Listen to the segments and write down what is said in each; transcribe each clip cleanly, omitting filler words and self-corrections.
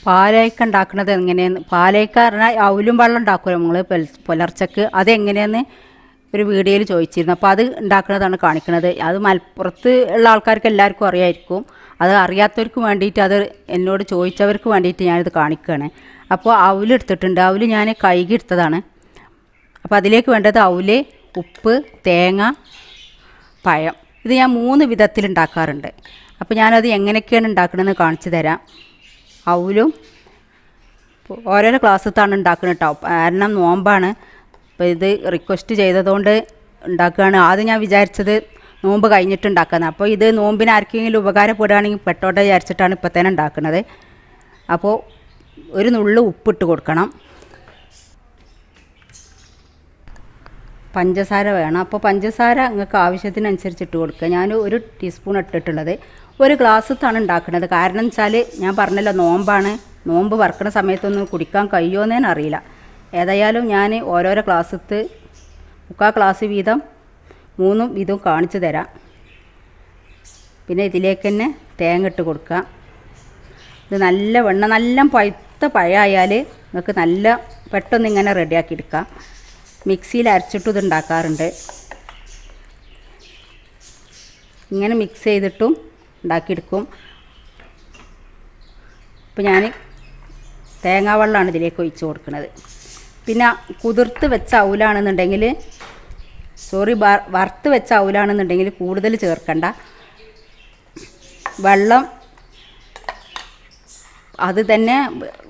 പാലയക്ക ഉണ്ടാക്കുന്നത് എങ്ങനെയെന്ന്, പാലയക്ക പറഞ്ഞാൽ അവലും വെള്ളം ഉണ്ടാക്കുമല്ലോ നമ്മൾ പുലർച്ചക്ക്, അതെങ്ങനെയെന്ന് ഒരു വീഡിയോയിൽ ചോദിച്ചിരുന്നു. അപ്പോൾ അത് ഉണ്ടാക്കുന്നതാണ് കാണിക്കുന്നത്. അത് മലപ്പുറത്ത് ഉള്ള ആൾക്കാർക്ക് എല്ലാവർക്കും അറിയായിരിക്കും. അത് അറിയാത്തവർക്ക് വേണ്ടിയിട്ട്, അത് എന്നോട് ചോദിച്ചവർക്ക് വേണ്ടിയിട്ട് ഞാനിത് കാണിക്കുകയാണ്. അപ്പോൾ അവലെടുത്തിട്ടുണ്ട്. അവല് ഞാൻ കഴുകി എടുത്തതാണ്. അപ്പോൾ അതിലേക്ക് വേണ്ടത് അവല്, ഉപ്പ്, തേങ്ങ, പഴം. ഇത് ഞാൻ 3 വിധത്തിൽ ഉണ്ടാക്കാറുണ്ട്. അപ്പോൾ ഞാനത് എങ്ങനെയൊക്കെയാണ് ഉണ്ടാക്കണമെന്ന് കാണിച്ചു തരാം. അവലും ഓരോരോ ക്ലാസ്സിലാണ് ഉണ്ടാക്കുന്നത് കേട്ടോ, കാരണം നോമ്പാണ്. അപ്പോൾ ഇത് റിക്വസ്റ്റ് ചെയ്തതുകൊണ്ട് ഉണ്ടാക്കുകയാണ്. ആദ്യം ഞാൻ വിചാരിച്ചത് നോമ്പ് കഴിഞ്ഞിട്ട് ഉണ്ടാക്കുന്നത്. അപ്പോൾ ഇത് നോമ്പിന് ആർക്കെങ്കിലും ഉപകാരപ്പെടുകയാണെങ്കിൽ പെട്ടോട്ടെ വിചാരിച്ചിട്ടാണ് ഇപ്പോൾ തന്നെ ഉണ്ടാക്കുന്നത്. അപ്പോൾ ഒരു നുള്ളു ഉപ്പിട്ട് കൊടുക്കണം. പഞ്ചസാര വേണം. അപ്പോൾ പഞ്ചസാര നിങ്ങൾക്ക് ആവശ്യത്തിനനുസരിച്ച് ഇട്ട് കൊടുക്കുക. ഞാൻ 1 ടീസ്പൂൺ ഇട്ടിട്ടുള്ളത്. 1 ഗ്ലാസ്സത്താണ് ഉണ്ടാക്കുന്നത്. കാരണം വെച്ചാൽ ഞാൻ പറഞ്ഞല്ലോ നോമ്പാണ്. നോമ്പ് വറക്കുന്ന സമയത്തൊന്നും കുടിക്കാൻ കഴിയുമെന്നേന്ന് അറിയില്ല. ഏതായാലും ഞാൻ ഓരോരോ ക്ലാസ്സത്ത് 3/4 ഗ്ലാസ് വീതം 3 വീതം കാണിച്ചു തരാം. പിന്നെ ഇതിലേക്ക് തന്നെ തേങ്ങ ഇട്ട് കൊടുക്കുക. ഇത് നല്ല പഴുത്ത പഴമായാൽ നിങ്ങൾക്ക് നല്ല പെട്ടെന്ന് ഇങ്ങനെ റെഡിയാക്കി എടുക്കാം. മിക്സിയിൽ അരച്ചിട്ടും ഇത് ഉണ്ടാക്കാറുണ്ട്. ഇങ്ങനെ മിക്സ് ചെയ്തിട്ടും ഉണ്ടാക്കിയെടുക്കും. ഇപ്പോൾ ഞാൻ തേങ്ങാ വെള്ളമാണ് ഇതിലേക്ക് ഒഴിച്ച് കൊടുക്കുന്നത്. പിന്നെ കുതിർത്ത് വെച്ച അവലാണെന്നുണ്ടെങ്കിൽ, വറുത്ത് വെച്ച അവലാണെന്നുണ്ടെങ്കിൽ കൂടുതൽ ചേർക്കണ്ട. വെള്ളം അത് തന്നെ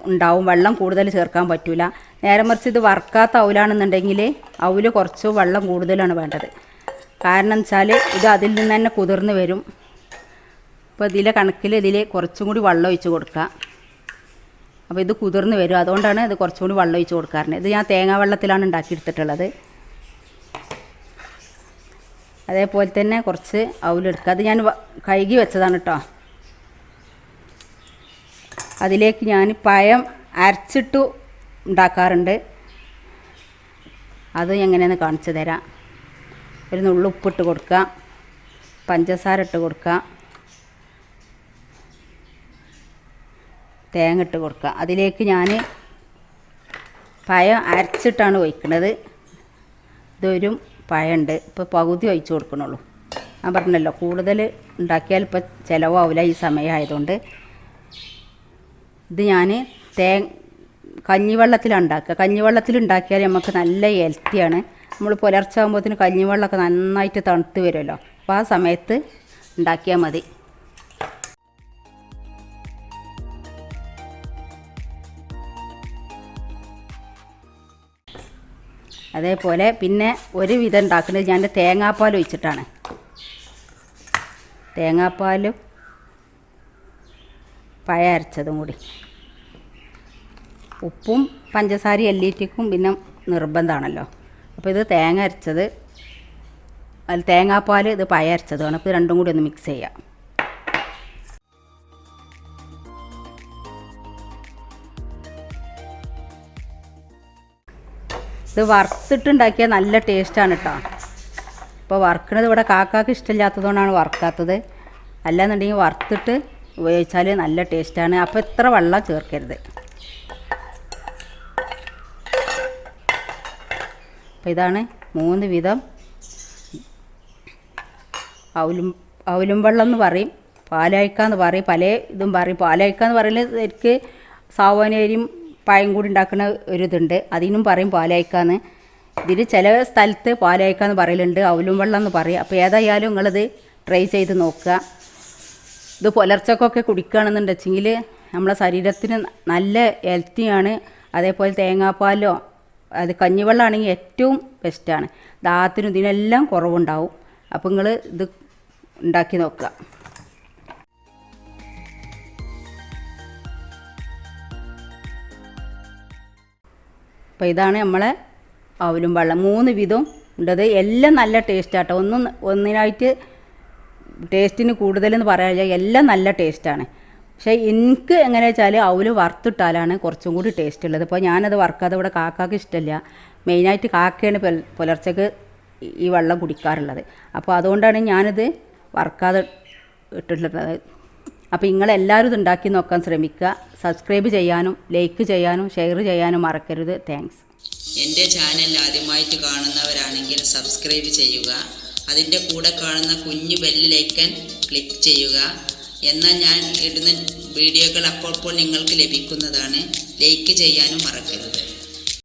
ഉണ്ടാവും, വെള്ളം കൂടുതൽ ചേർക്കാൻ പറ്റില്ല. നേരെ മറിച്ച് ഇത് വറുക്കാത്ത അവലാണെന്നുണ്ടെങ്കിൽ അവല് കുറച്ച് വെള്ളം കൂടുതലാണ് വേണ്ടത്. കാരണം വെച്ചാൽ ഇത് അതിൽ നിന്ന് തന്നെ കുതിർന്ന് വരും. അപ്പോൾ ഇതിലെ കണക്കിൽ ഇതിൽ കുറച്ചും കൂടി വെള്ളം ഒഴിച്ച് കൊടുക്കുക. അപ്പോൾ ഇത് കുതിർന്ന് വരും, അതുകൊണ്ടാണ് ഇത് കുറച്ചും കൂടി വെള്ളം ഒഴിച്ച് കൊടുക്കാറുണ്ട്. ഇത് ഞാൻ തേങ്ങാ വെള്ളത്തിലാണ് ഉണ്ടാക്കിയെടുത്തിട്ടുള്ളത്. അതേപോലെ തന്നെ കുറച്ച് അവലെടുക്കുക. അത് ഞാൻ കഴുകി വെച്ചതാണ് കേട്ടോ. അതിലേക്ക് ഞാൻ പഴം അരച്ചിട്ടു ഉണ്ടാക്കാറുണ്ട്. അത് എങ്ങനെയെന്ന് കാണിച്ചു തരാം. ഒരു നുള്ളു ഉപ്പിട്ട് കൊടുക്കുക, പഞ്ചസാര ഇട്ട് കൊടുക്കുക, തേങ്ങ ഇട്ട് കൊടുക്കുക. അതിലേക്ക് ഞാൻ പഴം അരച്ചിട്ടാണ് ഒഴിക്കുന്നത്. ഇതൊരു പഴമുണ്ട്, ഇപ്പോൾ പകുതി ഒഴിച്ച് കൊടുക്കണുള്ളൂ. ഞാൻ പറഞ്ഞല്ലോ കൂടുതൽ ഉണ്ടാക്കിയാൽ ഇപ്പോൾ ചിലവാവില്ല ഈ സമയമായതുകൊണ്ട്. ഇത് ഞാൻ കഞ്ഞിവെള്ളത്തിലാണ് ഉണ്ടാക്കുക. കഞ്ഞിവെള്ളത്തിൽ ഉണ്ടാക്കിയാൽ നമുക്ക് നല്ല ഹെൽത്തിയാണ്. നമ്മൾ പുലർച്ചെ ആകുമ്പോഴത്തേന് കഞ്ഞിവെള്ളമൊക്കെ നന്നായിട്ട് തണുത്ത് വരുമല്ലോ. അപ്പോൾ ആ സമയത്ത് ഉണ്ടാക്കിയാൽ മതി. അതേപോലെ പിന്നെ ഒരു വിധം ഉണ്ടാക്കുന്നത് ഞാൻ തേങ്ങാപ്പാൽ ഒഴിച്ചിട്ടാണ്. തേങ്ങാപ്പാലും പഴം അരച്ചതും കൂടി, ഉപ്പും പഞ്ചസാരയും എല്ലിറ്റിക്കും പിന്നെ നിർബന്ധമാണല്ലോ. അപ്പോൾ ഇത് തേങ്ങ അരച്ചത്, അതിൽ തേങ്ങാപ്പാൽ, ഇത് പഴം അരച്ചതുമാണ്. അപ്പോൾ ഇത് രണ്ടും കൂടി ഒന്ന് മിക്സ് ചെയ്യാം. ഇത് വറുത്തിട്ടുണ്ടാക്കിയാൽ നല്ല ടേസ്റ്റാണ് കേട്ടോ. ഇപ്പോൾ വറുക്കണത് ഇവിടെ കാക്കാക്ക് ഇഷ്ടമില്ലാത്തതുകൊണ്ടാണ് വറുക്കാത്തത്. അല്ലാന്നുണ്ടെങ്കിൽ വറുത്തിട്ട് ഉപയോഗിച്ചാൽ നല്ല ടേസ്റ്റാണ്. അപ്പോൾ ഇത്ര വെള്ളം ചേർക്കരുത്. അപ്പോൾ ഇതാണ് 3 വിധം അവലും വെള്ളം എന്ന് പറയും, പാലയക്കാന്ന് പറയും, പല ഇതും പറയും. പാലയക്കാന്ന് പറയുന്നത് ശരിക്ക് സാവോനരിയും പഴം കൂടി ഉണ്ടാക്കുന്ന ഒരിതുണ്ട്, അതിനും പറയും പാലയക്കാന്ന്. ഇതിൽ ചില സ്ഥലത്ത് പാലയക്കാന്ന് പറയലുണ്ട്, അവലും വെള്ളം എന്ന് പറയും. അപ്പോൾ ഏതായാലും നിങ്ങളിത് ട്രൈ ചെയ്ത് നോക്കുക. ഇത് പുലർച്ചക്കൊക്കെ കുടിക്കുകയാണെന്നുണ്ടെങ്കിൽ നമ്മളെ ശരീരത്തിന് നല്ല ഹെൽത്തിയാണ്. അതേപോലെ തേങ്ങാപ്പാലോ അത് കഞ്ഞിവെള്ളമാണെങ്കിൽ ഏറ്റവും ബെസ്റ്റാണ്. ദാഹത്തിനും ഇതിനെല്ലാം കുറവുണ്ടാവും. അപ്പോൾ നിങ്ങൾ ഇത് ഉണ്ടാക്കി നോക്കുക. അപ്പോൾ ഇതാണ് നമ്മളെ അവലും വെള്ളം. 3 വിധം ഉണ്ടത്. എല്ലാം നല്ല ടേസ്റ്റാട്ടോ. ഒന്നിനായിട്ട് ടേസ്റ്റിന് കൂടുതലെന്ന് പറയാനില്ല, എല്ലാം നല്ല ടേസ്റ്റാണ്. പക്ഷേ എനിക്ക് എങ്ങനെ വെച്ചാൽ അവല് വറുത്തിട്ടാലാണ് കുറച്ചും കൂടി ടേസ്റ്റ് ഉള്ളത്. അപ്പോൾ ഞാനത് വറുക്കാതെ ഇവിടെ കാക്കാക്ക് ഇഷ്ടമില്ല. മെയിനായിട്ട് കാക്കയാണ് പുലർച്ചക്ക് ഈ വെള്ളം കുടിക്കാറുള്ളത്. അപ്പോൾ അതുകൊണ്ടാണ് ഞാനിത് വറുക്കാതെ ഇട്ടിട്ടുള്ളത്. അപ്പോൾ നിങ്ങളെല്ലാവരും ഇത് ഉണ്ടാക്കി നോക്കാൻ ശ്രമിക്കുക. സബ്സ്ക്രൈബ് ചെയ്യാനും ലൈക്ക് ചെയ്യാനും ഷെയർ ചെയ്യാനും മറക്കരുത്. താങ്ക്സ്. എൻ്റെ ചാനൽ ആദ്യമായിട്ട് കാണുന്നവരാണെങ്കിൽ സബ്സ്ക്രൈബ് ചെയ്യുക. അതിൻ്റെ കൂടെ കാണുന്ന കുഞ്ഞു ബെല്ലിലേക്കൻ ക്ലിക്ക് ചെയ്യുക. എന്നാൽ ഞാൻ ഇടുന്ന വീഡിയോകൾ അപ്പോൾ നിങ്ങൾക്ക് ലഭിക്കുന്നതാണ്. ലൈക്ക് ചെയ്യാനും മറക്കരുത്.